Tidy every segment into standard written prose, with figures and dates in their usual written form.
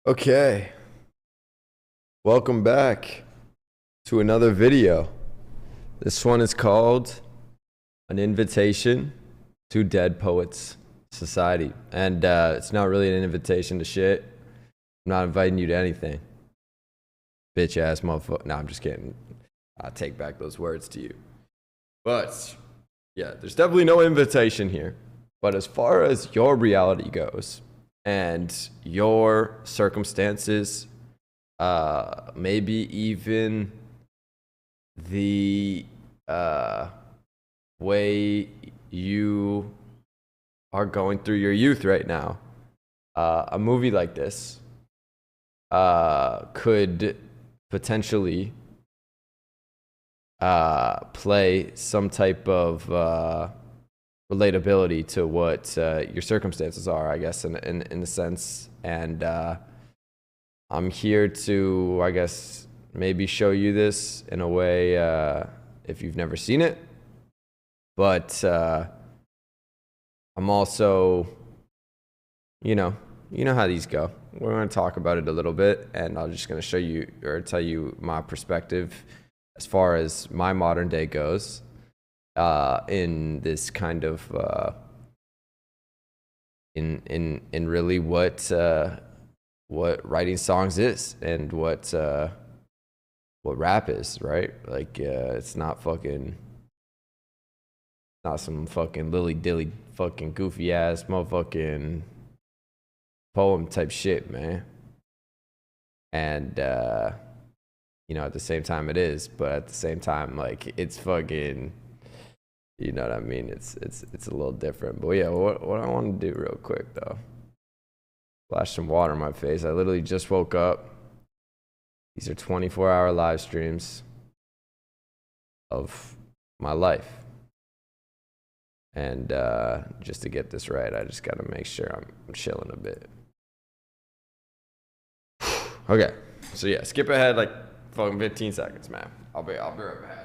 Okay, welcome back to another video. This one is called An Invitation to Dead Poets Society. And it's not really an invitation to shit. I'm not inviting you to anything. Bitch ass motherfucker. No, I'm just kidding. I take back those words to you. But yeah, there's definitely no invitation here. But as far as your reality goes and your circumstances, maybe even the way you are going through your youth right now. A movie like this could potentially play some type of relatability to what your circumstances are, I guess, in a sense. And I'm here to, I guess, maybe show you this in a way if you've never seen it. But I'm also, you know how these go. We're going to talk about it a little bit, and I'm just going to show you or tell you my perspective as far as my modern day goes in this kind of in really what writing songs is and what rap is, right? Like it's not some fucking lily dilly fucking goofy ass motherfucking poem type shit, man. And at the same time it is, but at the same time, like, it's fucking, you know what I mean? It's a little different. But yeah, what I want to do real quick though. Splash some water in my face. I literally just woke up. These are 24-hour live streams of my life. And just to get this right, I just got to make sure I'm chilling a bit. Okay, so yeah, skip ahead like fucking 15 seconds, man. I'll be right back.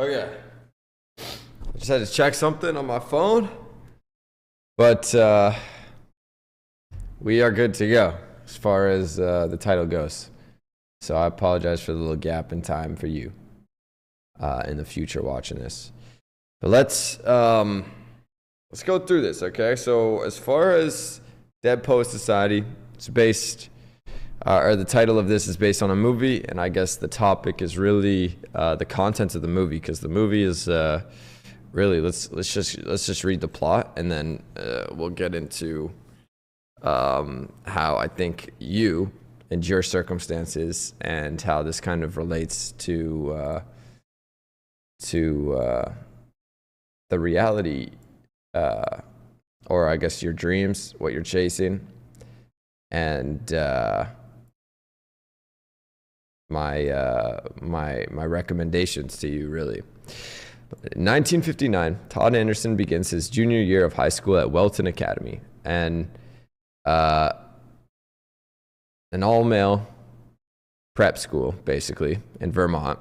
Okay. I just had to check something on my phone, but we are good to go as far as the title goes. So I apologize for the little gap in time for you in the future watching this. But let's go through this, okay? So as far as Dead Poet Society, it's based, or the title of this is based on a movie, and I guess the topic is really the contents of the movie, because the movie is really let's just read the plot, and then we'll get into how I think you and your circumstances and how this kind of relates to the reality, or I guess your dreams, what you're chasing, and my recommendations to you, really. In 1959, Todd Anderson begins his junior year of high school at Welton Academy, and an all-male prep school, basically, in Vermont.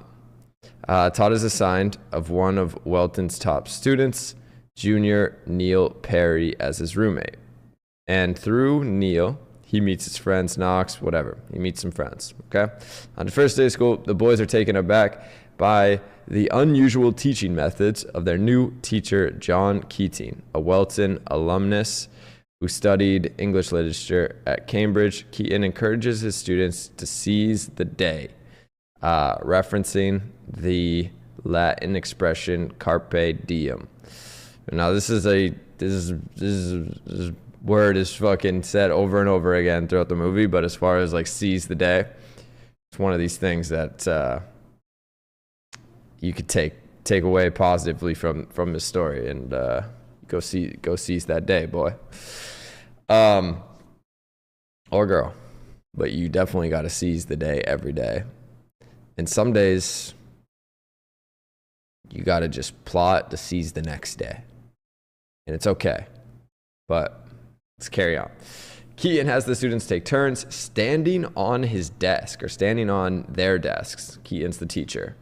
Todd is assigned of one of Welton's top students, junior Neil Perry, as his roommate. And through Neil, he meets his friends, Knox, whatever. He meets some friends, okay? On the first day of school, the boys are taken aback by the unusual teaching methods of their new teacher, John Keating, a Welton alumnus who studied English literature at Cambridge. Keating encourages his students to seize the day, referencing the Latin expression carpe diem. Now, this word is fucking said over and over again throughout the movie, but as far as like seize the day, it's one of these things that you could take away positively from this story, and go seize that day, boy. Or girl, but you definitely got to seize the day every day. And some days you got to just plot to seize the next day, and it's okay, but let's carry on. Keating has the students take turns standing on his desk, or standing on their desks. Keating's the teacher,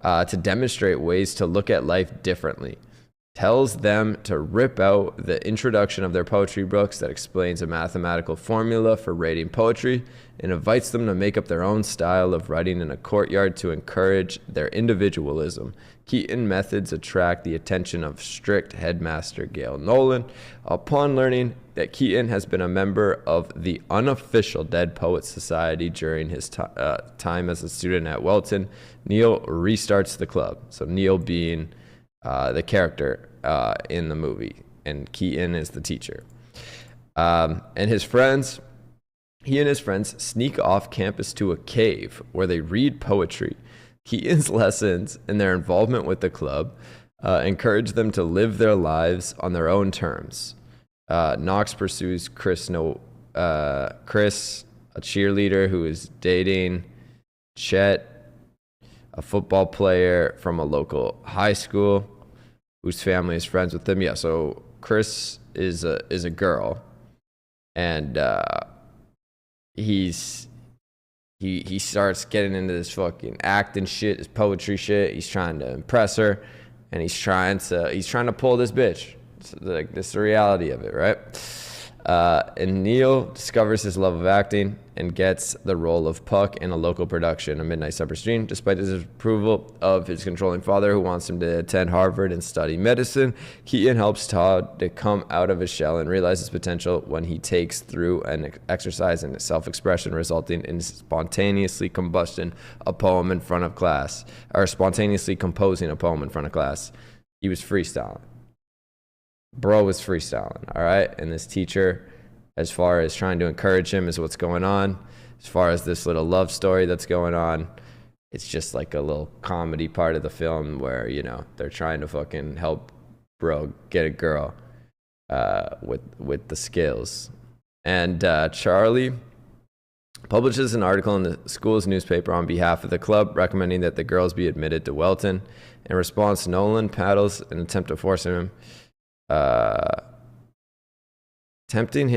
to demonstrate ways to look at life differently. Tells them to rip out the introduction of their poetry books that explains a mathematical formula for rating poetry, and invites them to make up their own style of writing in a courtyard to encourage their individualism. Keating methods attract the attention of strict headmaster Gail Nolan. Upon learning that Keating has been a member of the unofficial Dead Poets Society during his time as a student at Welton, Neil restarts the club. So Neil being the character in the movie, and Keating is the teacher. And he and his friends sneak off campus to a cave where they read poetry. Keating's lessons and their involvement with the club encourage them to live their lives on their own terms. Knox pursues Chris, a cheerleader who is dating Chet, a football player from a local high school whose family is friends with them. Yeah, so Chris is a girl, and he starts getting into this fucking acting shit, this poetry shit. He's trying to impress her, and he's trying to pull this bitch. It's like, this is the reality of it, right? And Neil discovers his love of acting and gets the role of Puck in a local production, A Midnight Supper's Dream, despite his approval of his controlling father, who wants him to attend Harvard and study medicine. Keating helps Todd to come out of his shell and realize his potential when he takes through an exercise in self-expression, resulting in spontaneously composing a poem in front of class. He was freestyling. Bro was freestyling, all right? And this teacher, as far as trying to encourage him, is what's going on. As far as this little love story that's going on, it's just like a little comedy part of the film where, you know, they're trying to fucking help bro get a girl with the skills. And Charlie publishes an article in the school's newspaper on behalf of the club, recommending that the girls be admitted to Welton. In response, Nolan paddles an attempt to force him attempting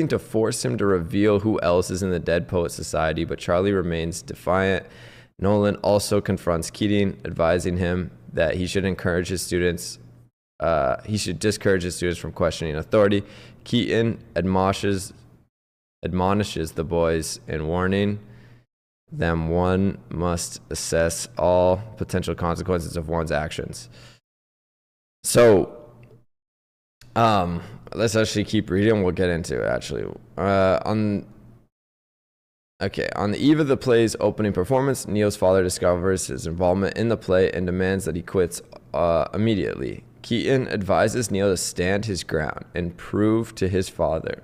to force him to reveal who else is in the Dead Poet Society, but Charlie remains defiant Nolan also confronts Keating, advising him that he should discourage his students from questioning authority. Keating admonishes the boys in warning them one must assess all potential consequences of one's actions. So, let's actually keep reading. We'll get into it, actually. On the eve of the play's opening performance, Neil's father discovers his involvement in the play and demands that he quits immediately. Keating advises Neil to stand his ground and prove to his father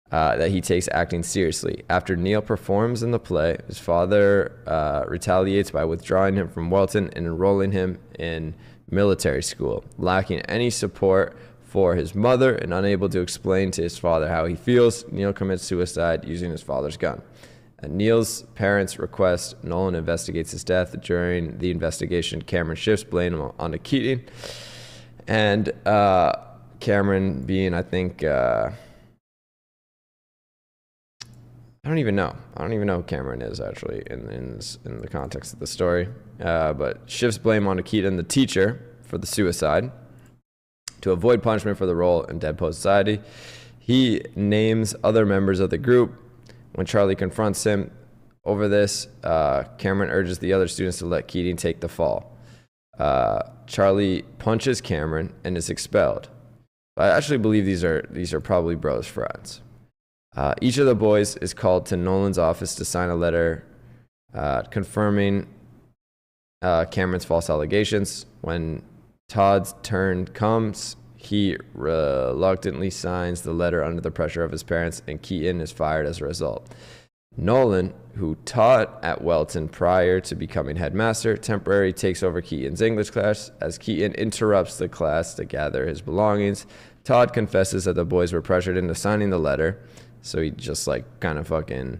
that he takes acting seriously. After Neil performs in the play, his father retaliates by withdrawing him from Welton and enrolling him in military school. Lacking any support for his mother and unable to explain to his father how he feels, Neil commits suicide using his father's gun. At Neil's parents' request, Nolan investigates his death. During the investigation, Cameron shifts blame onto Keating. And Cameron being, I think, I don't even know who Cameron is, actually, in the context of the story. But shifts blame onto Keating, the teacher, for the suicide. To avoid punishment for the role in Dead Poet Society, he names other members of the group. When Charlie confronts him over this, Cameron urges the other students to let Keating take the fall. Charlie punches Cameron and is expelled. I actually believe these are probably bros' friends. Each of the boys is called to Nolan's office to sign a letter confirming Cameron's false allegations. When Todd's turn comes, he reluctantly signs the letter under the pressure of his parents, and Keating is fired as a result. Nolan, who taught at Welton prior to becoming headmaster, temporarily takes over Keating's English class. As Keating interrupts the class to gather his belongings, Todd confesses that the boys were pressured into signing the letter. So he just kind of fucking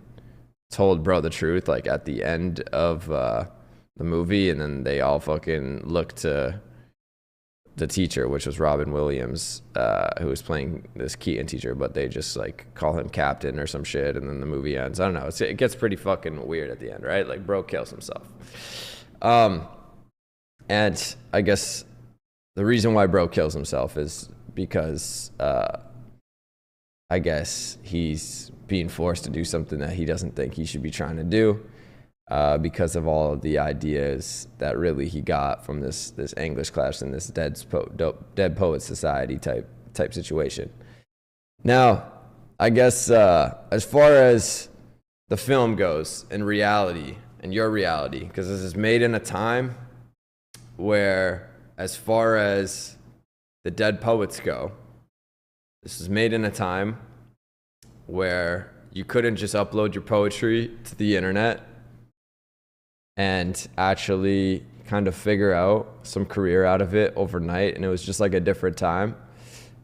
told bro the truth at the end of the movie, and then they all fucking look to the teacher, which was Robin Williams, who was playing this Keating teacher, but they just call him captain or some shit, and then the movie ends. I don't know. It gets pretty fucking weird at the end, right? Bro kills himself. And I guess the reason why bro kills himself is because I guess he's being forced to do something that he doesn't think he should be trying to do. Because of all of the ideas that really he got from this English class in this Dead Poet Society type situation. Now, I guess as far as the film goes in reality, and your reality, because this is made in a time where, as far as the dead poets go, this is made in a time where you couldn't just upload your poetry to the internet and actually kind of figure out some career out of it overnight, and it was just a different time.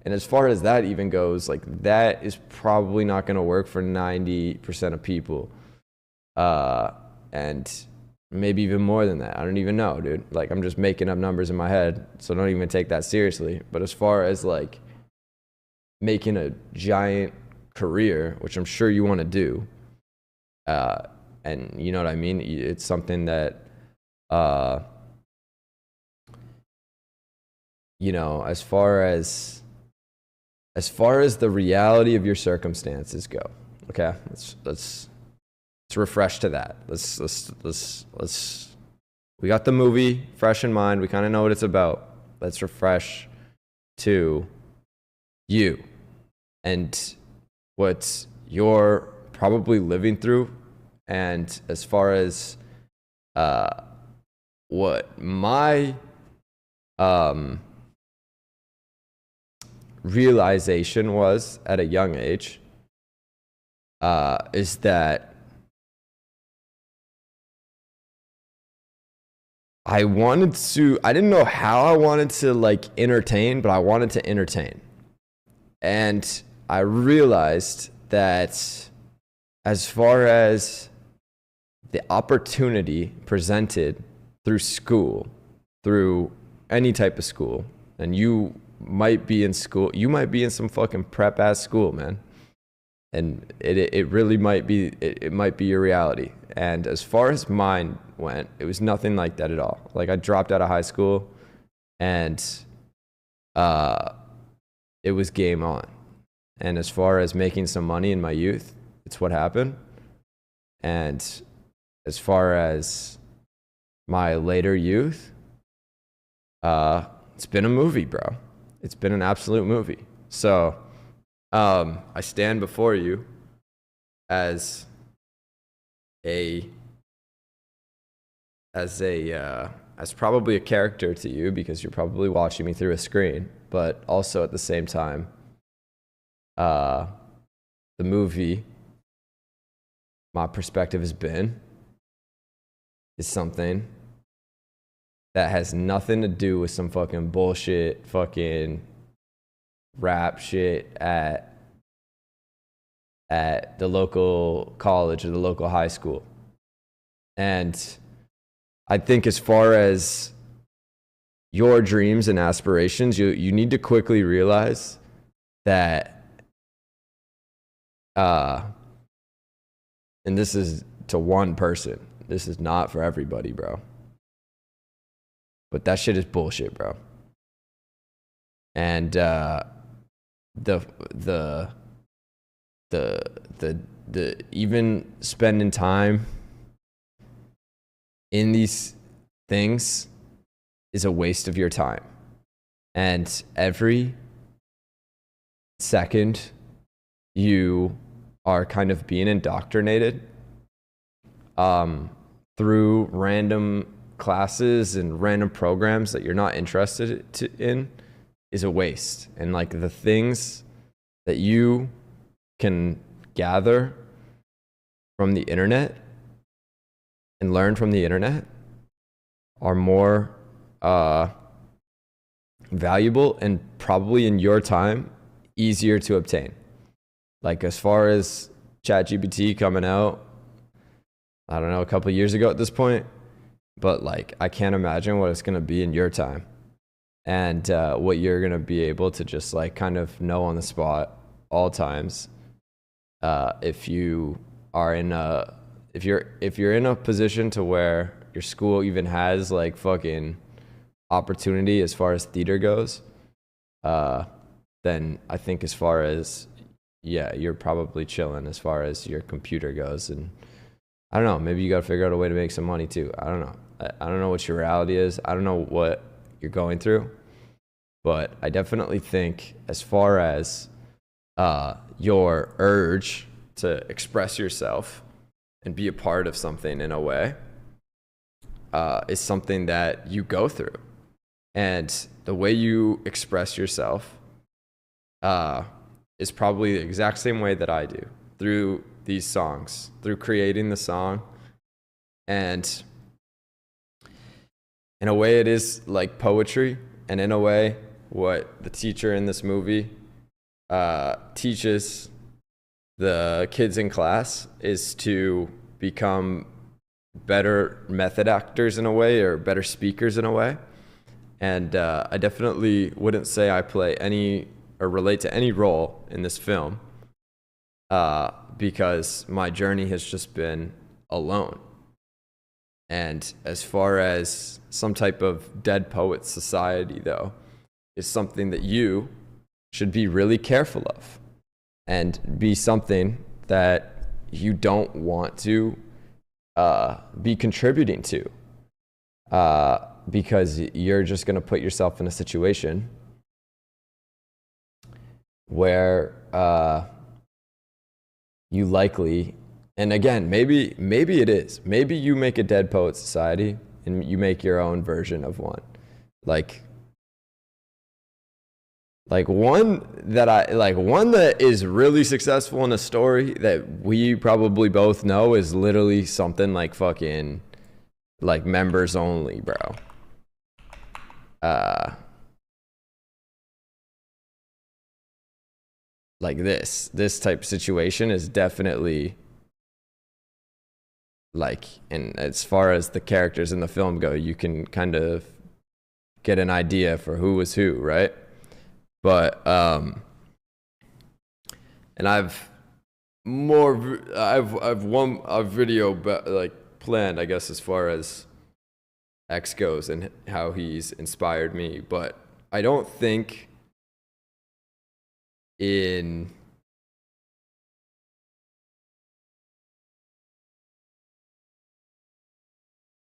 And as far as that even goes, that is probably not going to work for 90% of people, and maybe even more than that. I don't even know, dude. I'm just making up numbers in my head, so don't even take that seriously. But as far as making a giant career, which I'm sure you want to do, and you know what I mean? It's something that, as far as the reality of your circumstances go, okay, let's refresh to that. Let's we got the movie fresh in mind. We kind of know what it's about. Let's refresh to you and what you're probably living through. And as far as what my realization was at a young age, is that I didn't know how I wanted to entertain, but I wanted to entertain. And I realized that as far as the opportunity presented through school, through any type of school, and you might be in school, you might be in some fucking prep ass school, man. And it really might be, it might be your reality. And as far as mine went, it was nothing like that at all. Like, I dropped out of high school, and it was game on. And as far as making some money in my youth, it's what happened. And as far as my later youth, it's been a movie, bro. It's been an absolute movie. So I stand before you as probably a character to you, because you're probably watching me through a screen, but also at the same time, the movie, my perspective has been, is something that has nothing to do with some fucking bullshit fucking rap shit at the local college or the local high school. And I think as far as your dreams and aspirations, you need to quickly realize that, and this is to one person, this is not for everybody, bro. But that shit is bullshit, bro. And the even spending time in these things is a waste of your time. And every second you are kind of being indoctrinated through random classes and random programs that you're not interested in is a waste. And like, the things that you can gather from the internet and learn from the internet are more valuable and probably in your time easier to obtain. Like, as far as ChatGPT coming out, I don't know, a couple of years ago at this point, but like, I can't imagine what it's going to be in your time, and what you're going to be able to just like kind of know on the spot all times. If you are in a, if you're in a position to where your school even has like fucking opportunity as far as theater goes, then I think as far as, yeah, you're probably chilling as far as your computer goes. And I don't know, maybe you got to figure out a way to make some money too. I don't know. I don't know what your reality is. I don't know what you're going through, but I definitely think as far as your urge to express yourself and be a part of something in a way is something that you go through. And the way you express yourself is probably the exact same way that I do, through these songs, through creating the song. And in a way, it is like poetry, and in a way, what the teacher in this movie teaches the kids in class is to become better method actors in a way, or better speakers in a way. And I definitely wouldn't say I play any or relate to any role in this film, because my journey has just been alone. And as far as some type of dead poet society, though, is something that you should be really careful of, and be something that you don't want to be contributing to, because you're just going to put yourself in a situation where you likely, and again, maybe it is, maybe you make a dead poet society and you make your own version of one, like one that is really successful in a story that we probably both know is literally something like fucking like members only, bro. Like this type of situation is definitely like, and as far as the characters in the film go, you can kind of get an idea for who was who, right? But and I've I've one a video like planned, I guess, as far as X goes and how he's inspired me, but I don't think in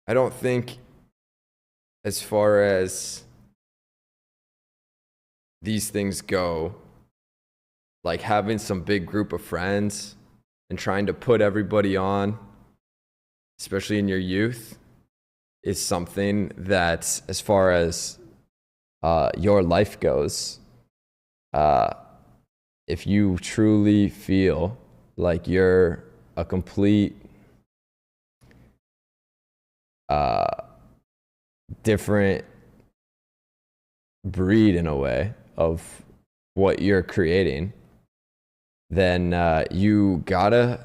I don't think as far as these things go, like having some big group of friends and trying to put everybody on, especially in your youth, is something that, as far as your life goes, if you truly feel like you're a complete different breed in a way of what you're creating, then you gotta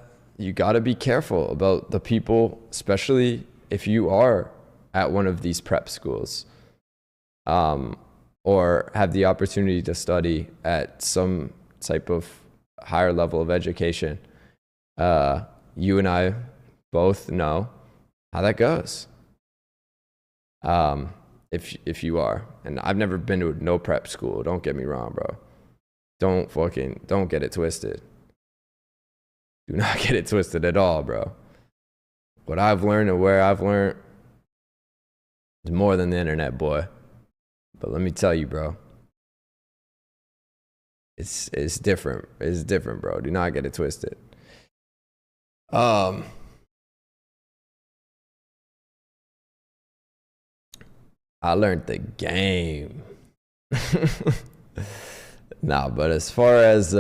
be careful about the people, especially if you are at one of these prep schools, or have the opportunity to study at some type of higher level of education. You and I both know how that goes. If you are, and I've never been to no prep school, don't get me wrong, bro. Don't get it twisted. Do not get it twisted at all, bro. What I've learned and where I've learned is more than the internet, boy. But let me tell you, bro, it's different. It's different, bro. Do not get it twisted. I learned the game. Nah, but as far as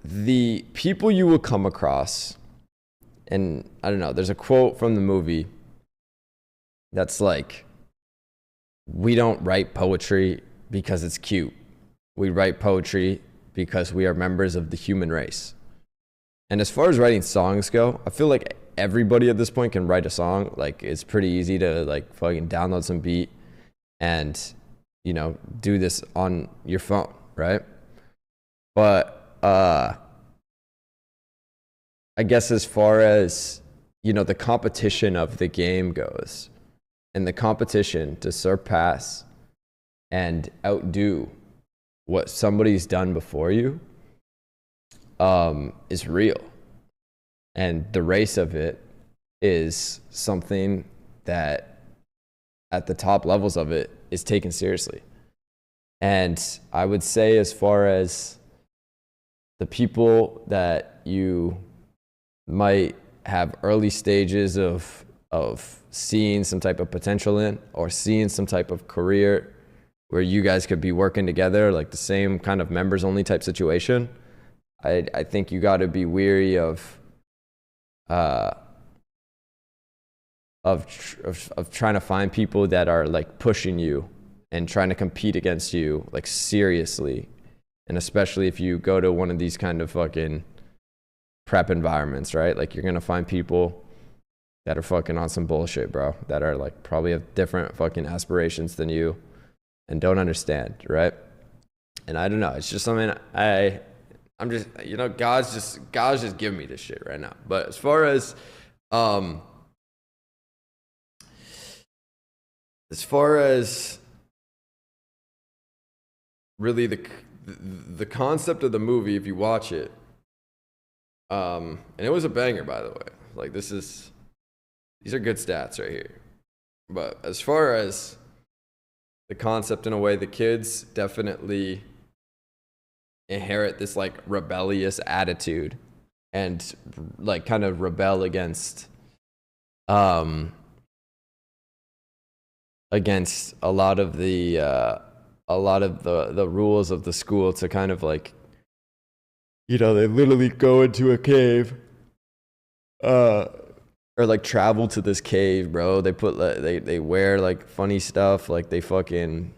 the people you will come across, and I don't know, there's a quote from the movie that's like, we don't write poetry because it's cute. We write poetry because we are members of the human race. And as far as writing songs go, I feel like everybody at this point can write a song. Like, it's pretty easy to like fucking download some beat and, you know, do this on your phone, right? But I guess as far as, you know, the competition of the game goes, and the competition to surpass and outdo what somebody's done before you, is real. And the race of it is something that at the top levels of it is taken seriously. And I would say, as far as the people that you might have early stages of seeing some type of potential in, or seeing some type of career where you guys could be working together, like the same kind of members only type situation, I think you got to be weary of trying to find people that are like pushing you and trying to compete against you, like seriously. And especially if you go to one of these kind of fucking prep environments, right? Like, you're going to find people that are fucking on some bullshit, bro, that are like probably have different fucking aspirations than you and don't understand, right? And I don't know, it's just something I'm just, you know, God's just giving me this shit right now. But as far as really the concept of the movie, if you watch it, and it was a banger, by the way. Like, these are good stats right here. But as far as the concept, in a way, the kids definitely inherit this like rebellious attitude and like kind of rebel against a lot of the rules of the school, to kind of like, you know, they literally go into a cave, or like travel to this cave, bro. They put they wear like funny stuff, like they fucking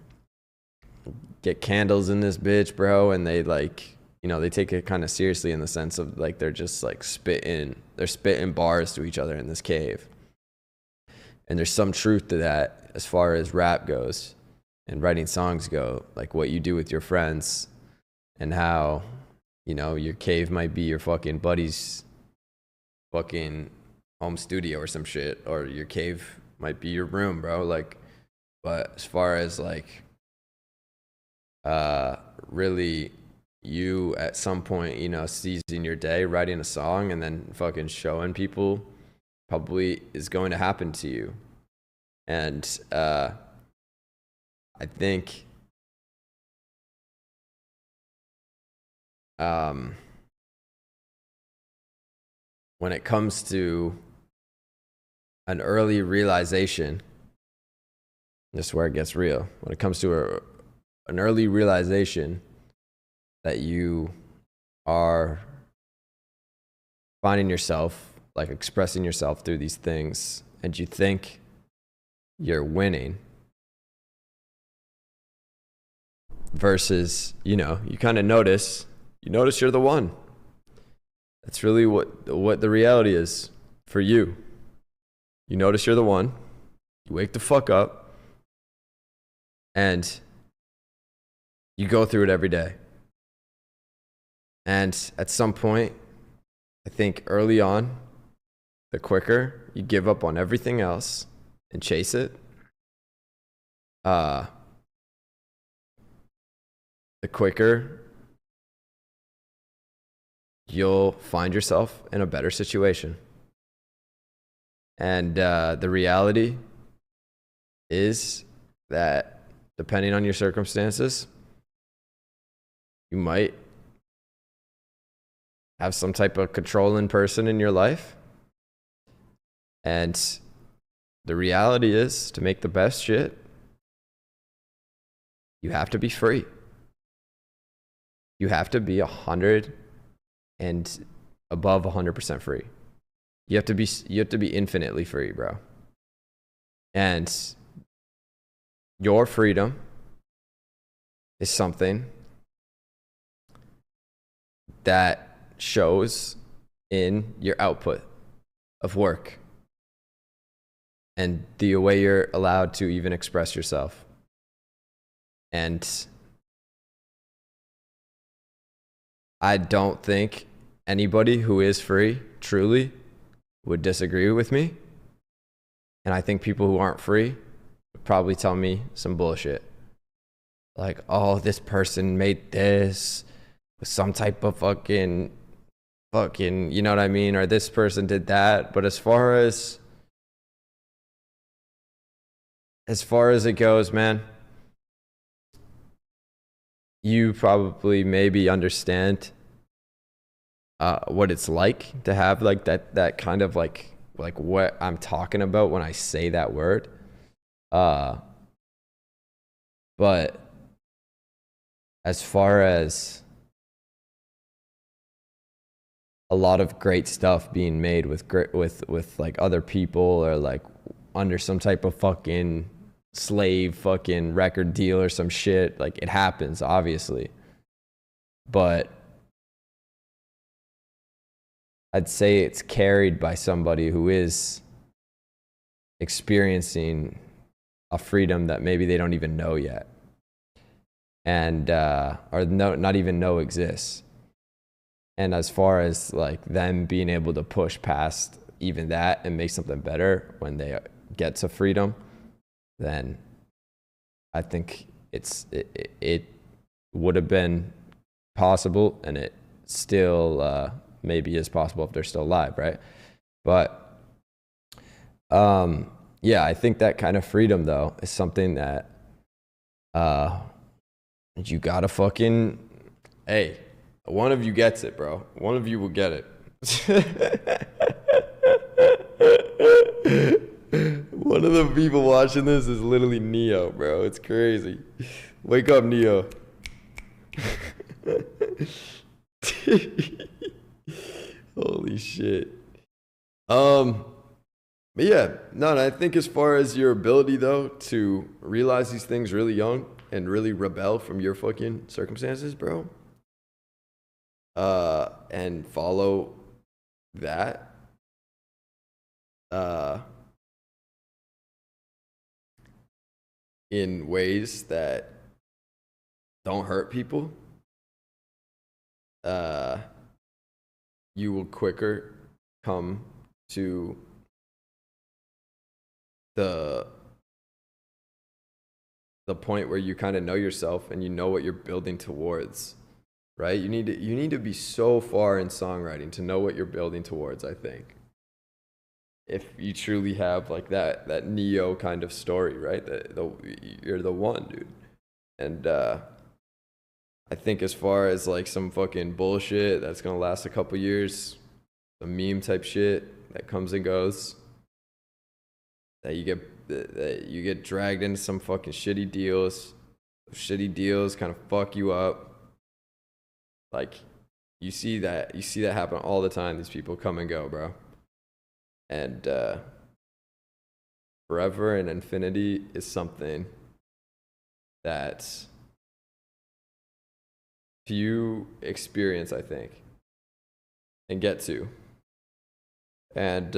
get candles in this bitch, bro, and they like, you know, they take it kind of seriously in the sense of like they're just like they're spitting bars to each other in this cave. And there's some truth to that as far as rap goes and writing songs go, like what you do with your friends and how, you know, your cave might be your fucking buddy's fucking home studio or some shit, or your cave might be your room, bro. Like, but as far as like, really you at some point, you know, seizing your day, writing a song and then fucking showing people probably is going to happen to you. And, I think, when it comes to an early realization, this is where it gets real. When it comes to an early realization that you are finding yourself, like expressing yourself through these things, and you think you're winning, versus, you know, you kind of notice you're the one. That's really what the reality is for you. You notice you're the one. You wake the fuck up and you go through it every day. And at some point, I think early on, the quicker you give up on everything else and chase it, the quicker you'll find yourself in a better situation. And the reality is that depending on your circumstances, you might have some type of controlling person in your life. And the reality is, to make the best shit, you have to be free. You have to be 100 and above 100% free. You have to be infinitely free, bro. And your freedom is something that shows in your output of work and the way you're allowed to even express yourself. And I don't think anybody who is free truly would disagree with me. And I think people who aren't free would probably tell me some bullshit. Like, oh, this person made this with some type of fucking, you know what I mean? Or this person did that. But as far as it goes, man, you probably maybe understand what it's like to have like that kind of like what I'm talking about when I say that word. But as far as a lot of great stuff being made with like other people, or like under some type of fucking slave fucking record deal or some shit, like it happens obviously, but I'd say it's carried by somebody who is experiencing a freedom that maybe they don't even know yet, and or not even know exists. And as far as like them being able to push past even that and make something better when they get to freedom, then I think it would have been possible, and it still maybe is possible if they're still alive, right? But yeah, I think that kind of freedom though is something that you gotta fucking, hey, one of you gets it, bro. One of you will get it. One of the people watching this is literally Neo, bro. It's crazy. Wake up, Neo. Holy shit. But yeah, no, I think as far as your ability though to realize these things really young and really rebel from your fucking circumstances, bro, and follow that, in ways that don't hurt people, you will quicker come to the point where you kind of know yourself and you know what you're building towards, right? You need to be so far in songwriting to know what you're building towards, I think. If you truly have like that Neo kind of story, right? You're the one, dude. And I think as far as like some fucking bullshit that's gonna last a couple years, some meme type shit that comes and goes, that you get dragged into some fucking shitty deals. Shitty deals kind of fuck you up. Like you see that happen all the time. These people come and go, bro. And forever and infinity is something that few experience, I think, and get to. And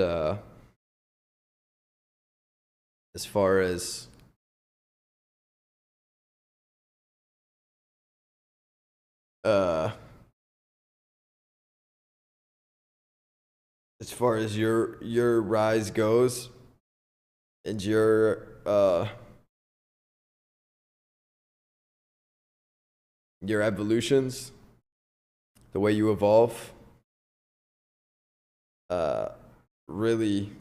as far as your rise goes and your evolutions, the way you evolve, really,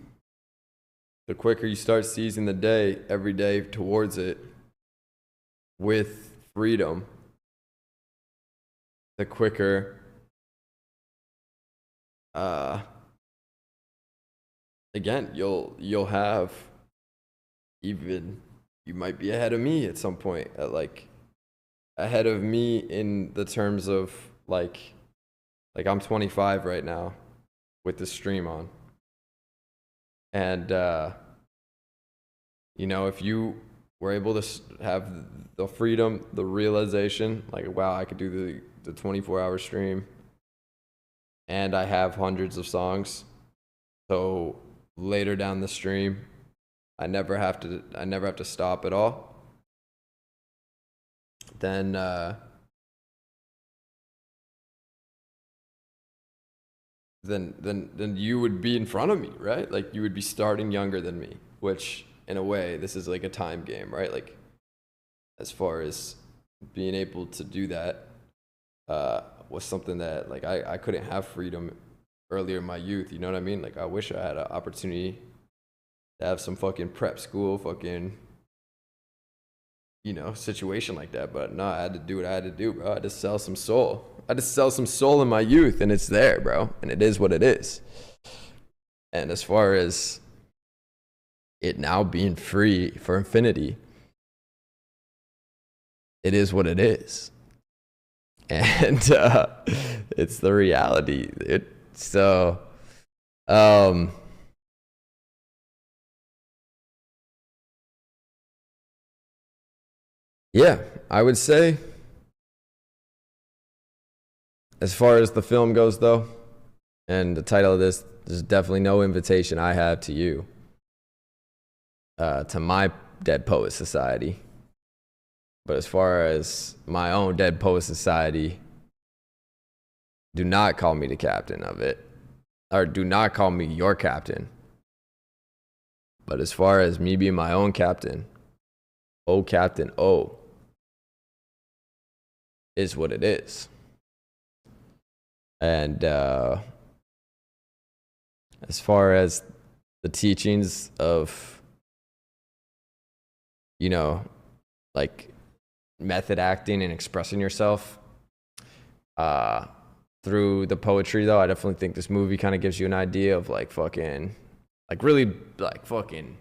the quicker you start seizing the day every day towards it with freedom, the quicker again you'll have, even you might be ahead of me at some point, ahead of me in the terms of like I'm 25 right now with the stream on. And if you were able to have the freedom, the realization, like, wow, I could do the 24-hour stream and I have hundreds of songs, so later down the stream I never have to stop at all, then you would be in front of me, right? Like you would be starting younger than me, which in a way this is like a time game, right? Like as far as being able to do that was something that like I couldn't have freedom earlier in my youth, you know what I mean? Like I wish I had an opportunity to have some fucking prep school fucking situation like that, but no, I had to do what I had to do, bro. I had to sell some soul. I had to sell some soul in my youth, and it's there, bro. And it is what it is. And as far as it now being free for infinity, it is what it is. And it's the reality. So, yeah, I would say, as far as the film goes, though, and the title of this, there's definitely no invitation I have to you, to my Dead Poet Society. But as far as my own Dead Poet Society, do not call me the captain of it, or do not call me your captain. But as far as me being my own captain, Captain O is what it is. And as far as the teachings of, like method acting and expressing yourself through the poetry, though, I definitely think this movie kind of gives you an idea of like fucking, like really like fucking,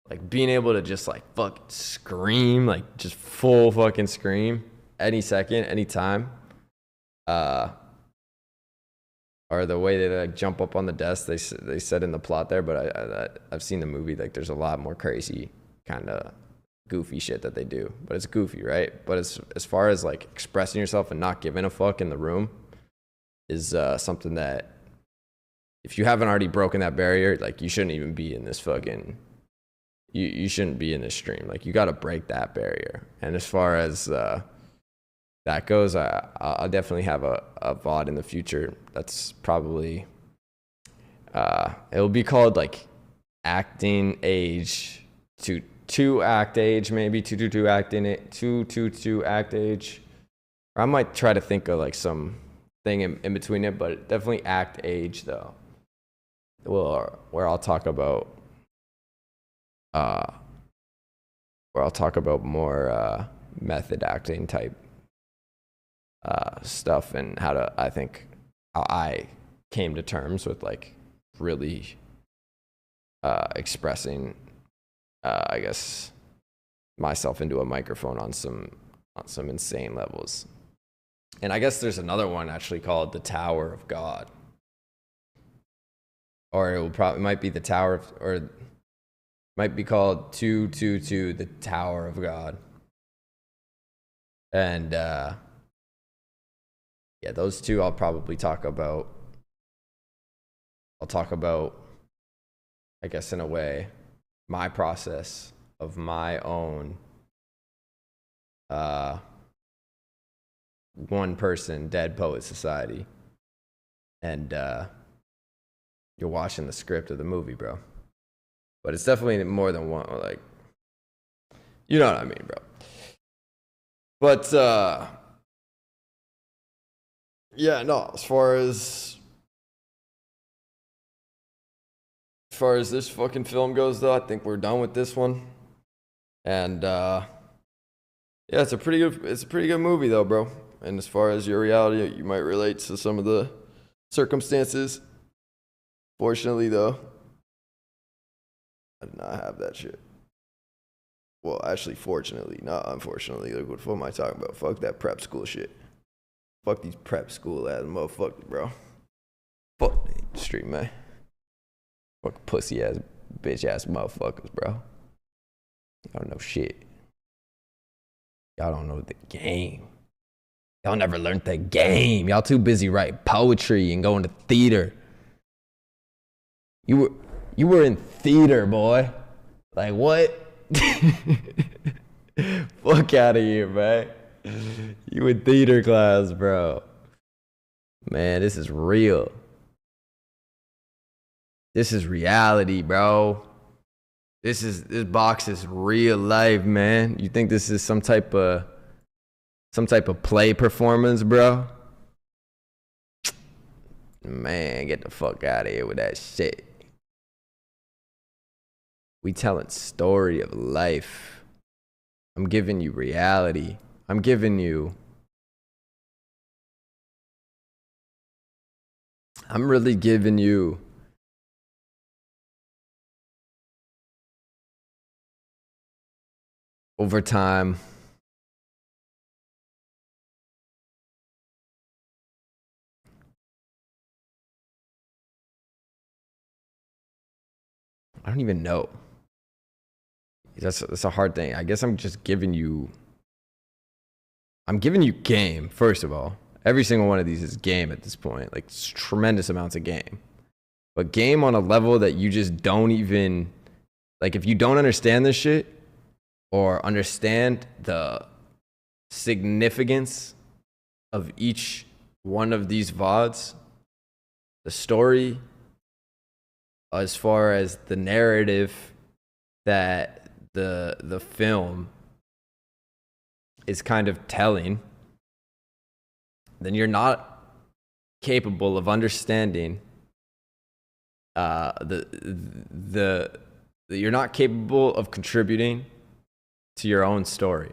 like being able to just like fucking scream, like just full fucking scream any second, any time. Or the way they like jump up on the desk, they said in the plot there, but I've seen the movie, like there's a lot more crazy kind of goofy shit that they do, but it's goofy, right? But as far as like expressing yourself and not giving a fuck in the room is something that if you haven't already broken that barrier, like you shouldn't even be in this fucking, you shouldn't be in this stream. Like you got to break that barrier. And as far as that goes, I'll definitely have a VOD in the future. That's probably, it'll be called like acting age to act age, maybe 222 acting 222 act age. Or I might try to think of like some thing in between it, but definitely act age though. Well, where I'll talk about more method acting type stuff and how I came to terms with like really expressing I guess myself into a microphone on some insane levels. And I guess there's another one actually called the Tower of God. Or it might be the Tower of, or might be called 222 the Tower of God. And yeah, those two I'll probably talk about. I guess in a way, my process of my own one person Dead Poet Society. And you're watching the script of the movie, bro. But it's definitely more than one, like, you know what I mean, bro. But yeah, no, as far as this fucking film goes though, I think we're done with this one. And yeah, it's a pretty good movie though, bro. And as far as your reality, you might relate to some of the circumstances. Fortunately though, I did not have that shit. Well, actually, fortunately, not unfortunately. Like, what the fuck am I talking about? Fuck that prep school shit. Fuck these prep school ass motherfuckers, bro. Fuck the street, man. Fuck pussy ass, bitch ass motherfuckers, bro. Y'all don't know shit. Y'all don't know the game. Y'all never learned the game. Y'all too busy writing poetry and going to theater. You were in theater, boy. Like what? Fuck out of here, man. You in theater class, bro. Man, this is real. This is reality, bro. This box is real life, man. You think this is some type of play performance, bro? Man, get the fuck out of here with that shit. We telling story of life. I'm giving you reality. I'm really giving you over time I don't even know. That's a hard thing. I guess I'm giving you game, first of all. Every single one of these is game at this point. Like, it's tremendous amounts of game. But game on a level that you just don't even, like, if you don't understand this shit or understand the significance of each one of these VODs, the story, as far as the narrative that the film is kind of telling, then you're not capable of understanding you're not capable of contributing to your own story.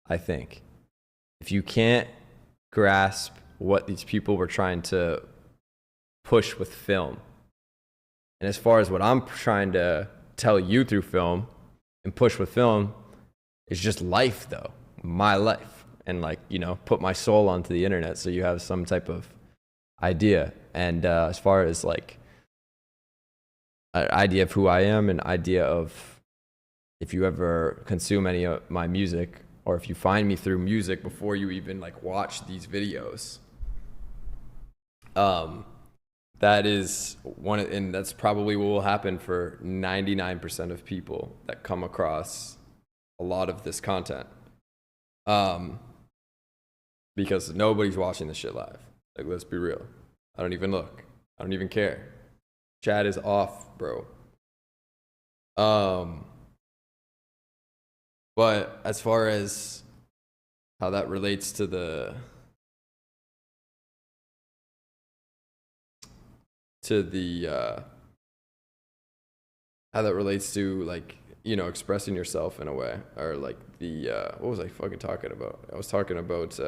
I think if you can't grasp what these people were trying to push with film, and as far as what I'm trying to tell you through film and push with film, is just life though, my life, and like, you know, put my soul onto the internet so you have some type of idea. And as far as like an idea of who I am, an idea of if you ever consume any of my music, or if you find me through music before you even like watch these videos, that is one, and that's probably what will happen for 99% of people that come across a lot of this content. Because nobody's watching this shit live. Like, let's be real. I don't even look. I don't even care. Chat is off, bro. But as far as how that relates to how that relates to, like, you know, expressing yourself in a way, or like what was I fucking talking about? I was talking about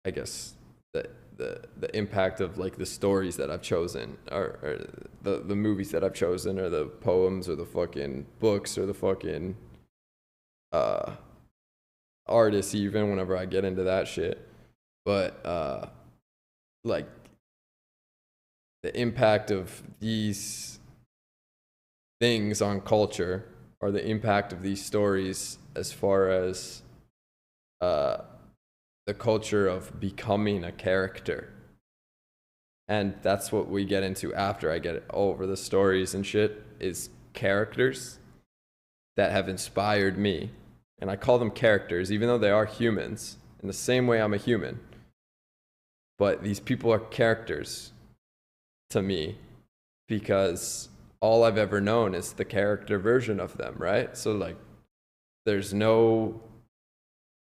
I guess the impact of like the stories that I've chosen, or the movies that I've chosen, or the poems, or the fucking books, or the fucking artists, even whenever I get into that shit. But like the impact of these things on culture, or the impact of these stories as far as the culture of becoming a character. And that's what we get into after I get it over the stories and shit, is characters that have inspired me. And I call them characters, even though they are humans, in the same way I'm a human. But these people are characters to me because all I've ever known is the character version of them, right? So like, there's no,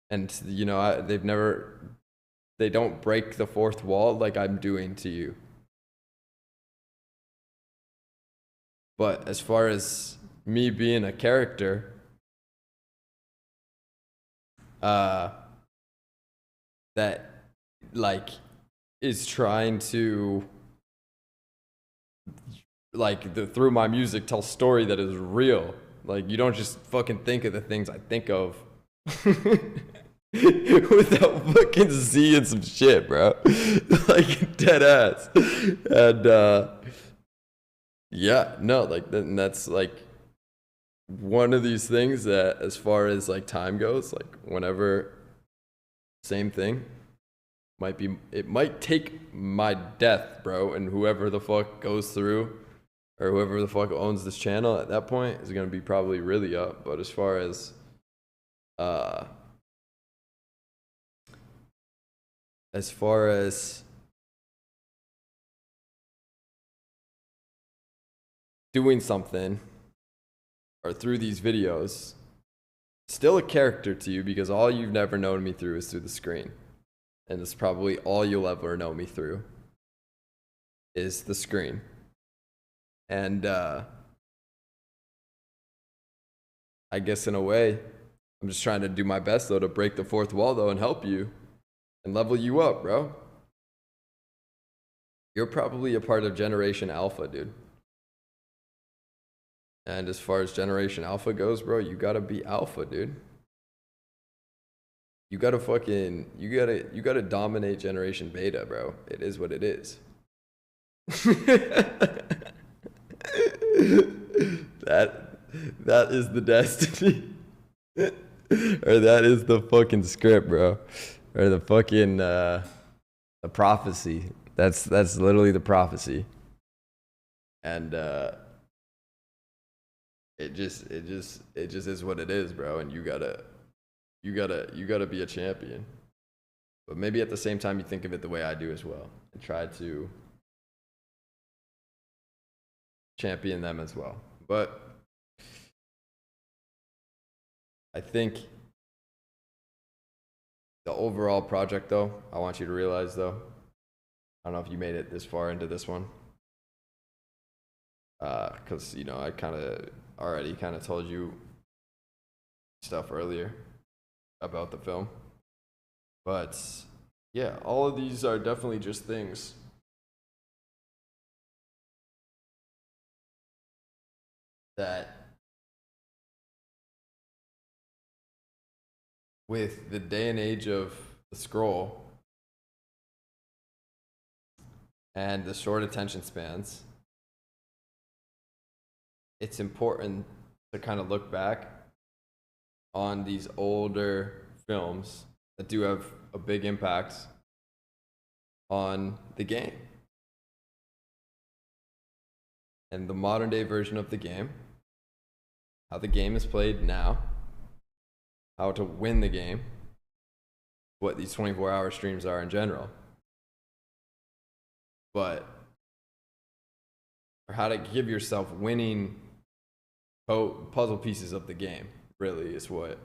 and you know, they don't break the fourth wall like I'm doing to you. But as far as me being a character, that like is trying to, like, through my music, tell story that is real. Like, you don't just fucking think of the things I think of without fucking seeing some shit, bro. Like, dead ass. And yeah, no, like, that's like one of these things that, as far as like time goes, like, whenever, same thing, it might take my death, bro, and whoever the fuck goes through, or whoever the fuck owns this channel at that point, is gonna be probably really up. But as far as doing something, or through these videos, still a character to you, because all you've never known me through is through the screen. And it's probably all you'll ever know me through is the screen. And I guess in a way, I'm just trying to do my best, though, to break the fourth wall, though, and help you and level you up, bro. You're probably a part of Generation Alpha, dude. And as far as Generation Alpha goes, bro, you gotta be alpha, dude. You gotta dominate Generation Beta, bro. It is what it is. That is the destiny. Or that is the fucking script, bro. Or the fucking the prophecy. That's literally the prophecy. And it just is what it is, bro. And you gotta be a champion. But maybe at the same time you think of it the way I do as well, and try to champion them as well. But I think the overall project, though, I want you to realize, though, I don't know if you made it this far into this one, because, you know, I already told you stuff earlier about the film. But yeah, all of these are definitely just things that, with the day and age of the scroll and the short attention spans, it's important to kind of look back on these older films that do have a big impact on the game and the modern day version of the game, how the game is played now, how to win the game, what these 24-hour streams are in general, but or how to give yourself winning puzzle pieces of the game really is what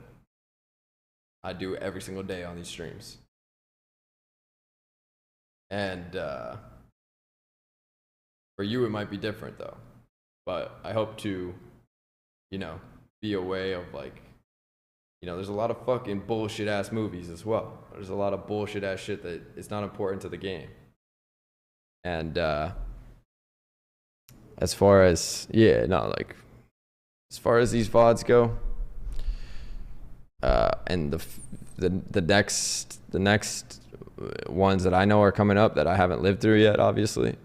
I do every single day on these streams. And for you, it might be different though. But I hope to, be a way of like, there's a lot of fucking bullshit ass movies as well. There's a lot of bullshit ass shit that is not important to the game. And as far as as far as these VODs go, and the next ones that I know are coming up that I haven't lived through yet, obviously.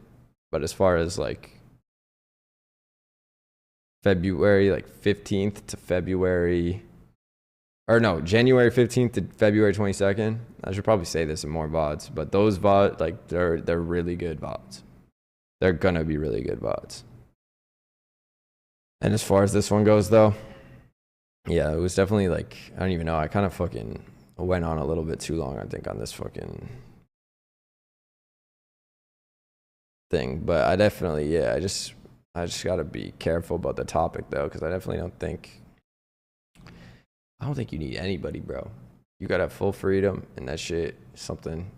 But as far as like February 15th to January 15th to February 22nd. I should probably say this in more VODs, but those VODs, they're really good VODs. They're gonna be really good VODs. And as far as this one goes though, yeah, it was definitely I don't even know, I kind of fucking went on a little bit too long, I think, on this fucking thing. But I definitely, I just gotta be careful about the topic though, because I definitely don't think you need anybody, bro. You gotta have full freedom, and that shit is something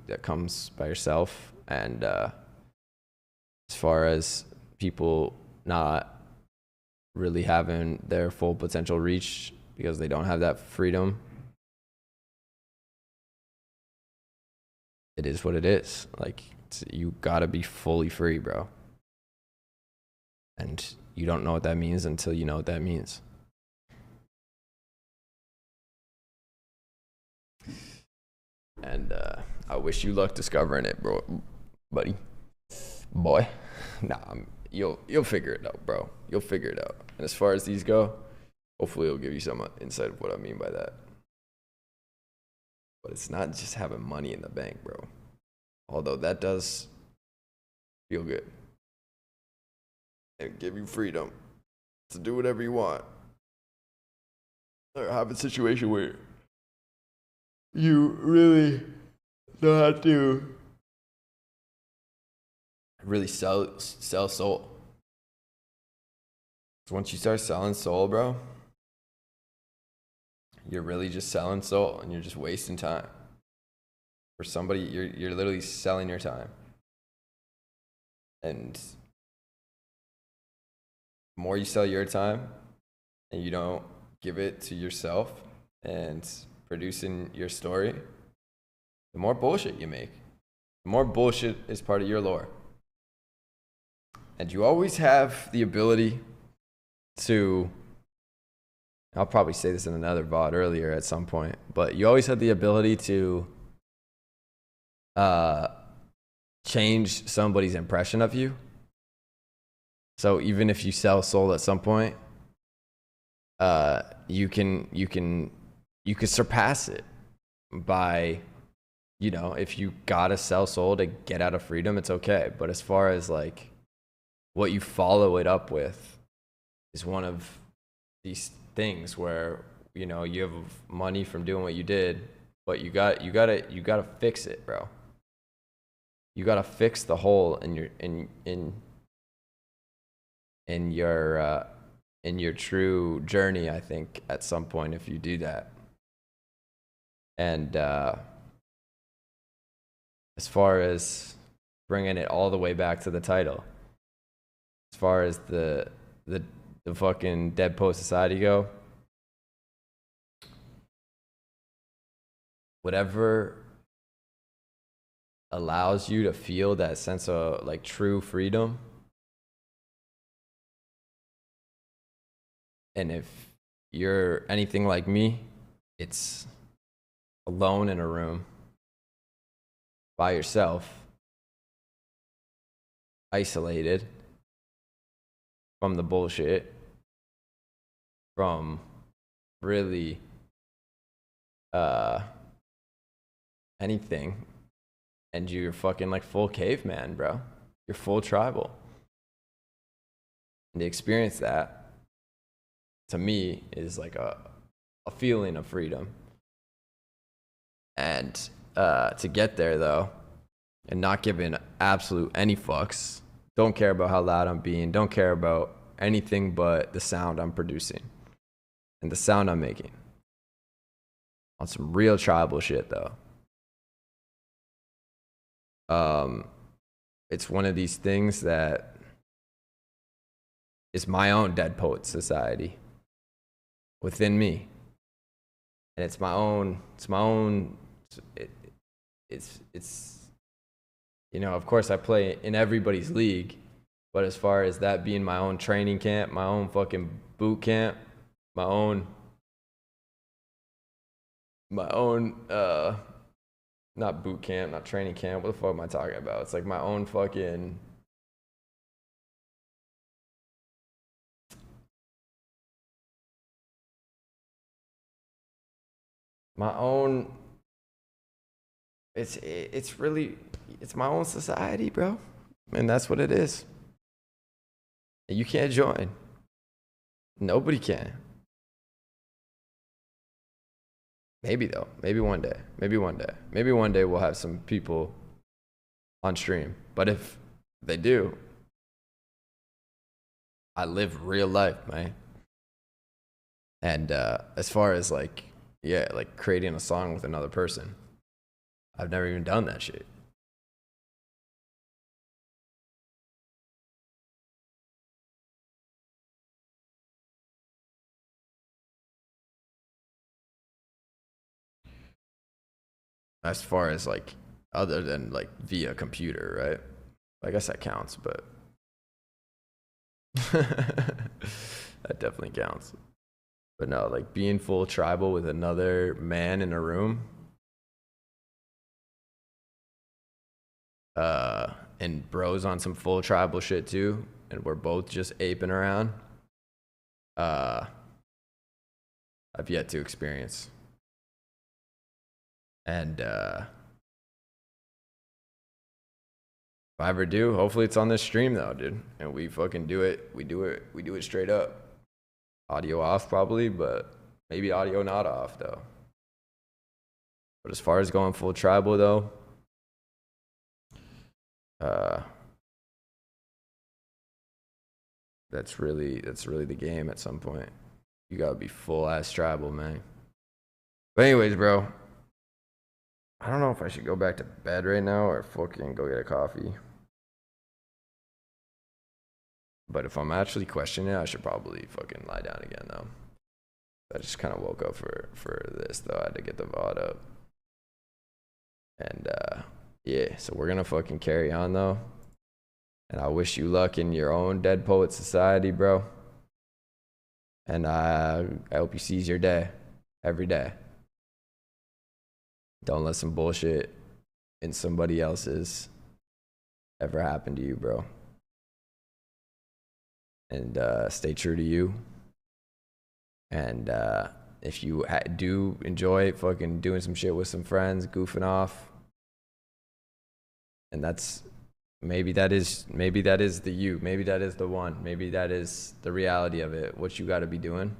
that comes by yourself. And as far as people not really having their full potential reached because they don't have that freedom, it is what it is. You gotta be fully free, bro. And you don't know what that means until you know what that means. And I wish you luck discovering it, bro, buddy, boy. Nah, you'll figure it out, bro. You'll figure it out. And as far as these go, hopefully it'll give you some insight of what I mean by that. But it's not just having money in the bank, bro. Although that does feel good and give you freedom to do whatever you want, or have a situation where you really know how to really sell soul. So once you start selling soul, bro, you're really just selling soul, and you're just wasting time for somebody. You're literally selling your time. And the more you sell your time and you don't give it to yourself and producing your story, the more bullshit you make. The more bullshit is part of your lore. And you always have the ability to, I'll probably say this in another VOD earlier at some point, but you always have the ability to change somebody's impression of you. So even if you sell soul at some point, you can surpass it by, if you gotta sell soul to get out of freedom, it's okay. But as far as what you follow it up with is one of these things where, you have money from doing what you did, but you gotta fix it, bro. You gotta fix the hole in your true journey, I think, at some point, if you do that. And as far as bringing it all the way back to the title, as far as the fucking Dead Poet Society go, whatever allows you to feel that sense of true freedom. And if you're anything like me, it's alone in a room by yourself, isolated from the bullshit, from really anything, and you're fucking like full caveman, bro. You're full tribal. And to experience that, to me, is like a feeling of freedom. And to get there, though, and not giving absolute any fucks, don't care about how loud I'm being, don't care about anything but the sound I'm producing and the sound I'm making. On some real tribal shit, though. It's one of these things that is my own Dead Poet Society within me. And it's my own, it's, you know, of course I play in everybody's league, but as far as that being my own training camp, my own fucking boot camp, my own, not boot camp, not training camp, what the fuck am I talking about? It's like my own fucking, my own, it's really, it's my own society, bro. And that's what it is. And you can't join. Nobody can. Maybe though. Maybe one day. Maybe one day. Maybe one day we'll have some people on stream. But if they do, I live real life, man. And as far as like, yeah, like creating a song with another person, I've never even done that shit. As far as like, other than like via computer, right? I guess that counts, but that definitely counts. But no, like being full tribal with another man in a room, and bros on some full tribal shit too, and we're both just aping around. I've yet to experience. And if I ever do, hopefully it's on this stream though, dude. And we fucking do it. We do it straight up. Audio off probably, but maybe audio not off though. But as far as going full tribal though, that's really the game at some point. You gotta be full ass tribal, man. But anyways, bro, I don't know if I should go back to bed right now or fucking go get a coffee. But if I'm actually questioning it, I should probably fucking lie down again though. I just kind of woke up for this though. I had to get the VOD up. And yeah, so we're gonna fucking carry on though. And I wish you luck in your own Dead Poet Society, bro. And I hope you seize your day every day. Don't let some bullshit in somebody else's ever happen to you, bro. And stay true to you. And if you do enjoy fucking doing some shit with some friends, goofing off, and that's maybe that is the you, maybe that is the one, maybe that is the reality of it, what you got to be doing.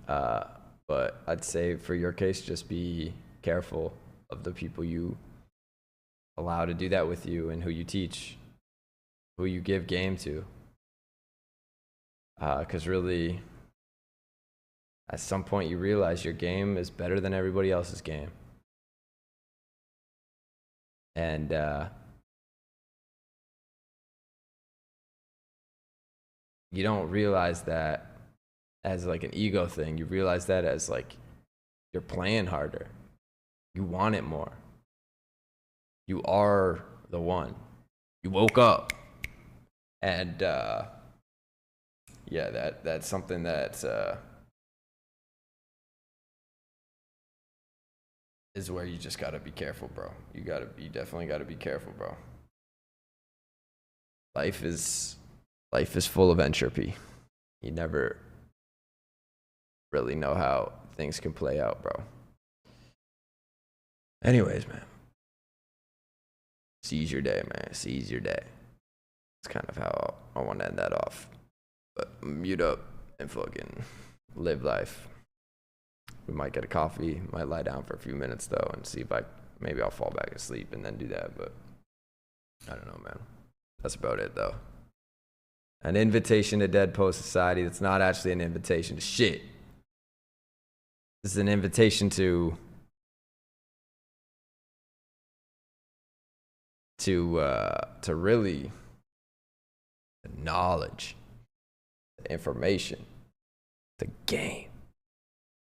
But I'd say for your case, just be careful of the people you allow to do that with you and who you teach, who you give game to. Because really, at some point you realize your game is better than everybody else's game. And you don't realize that as like an ego thing. You realize that as like you're playing harder. You want it more. You are the one. You woke up. And yeah, that's something that is where you just gotta be careful, bro. You definitely gotta be careful, bro. Life is full of entropy. You never really know how things can play out, bro. Anyways, man. Seize your day, man. Seize your day. It's kind of how I want to end that off. But mute up and fucking live life. We might get a coffee, might lie down for a few minutes though, and see if maybe I'll fall back asleep and then do that. But I don't know, man. That's about it though. An invitation to Dead Poet Society. That's not actually an invitation to shit. This is an invitation to really the knowledge, the information, the game.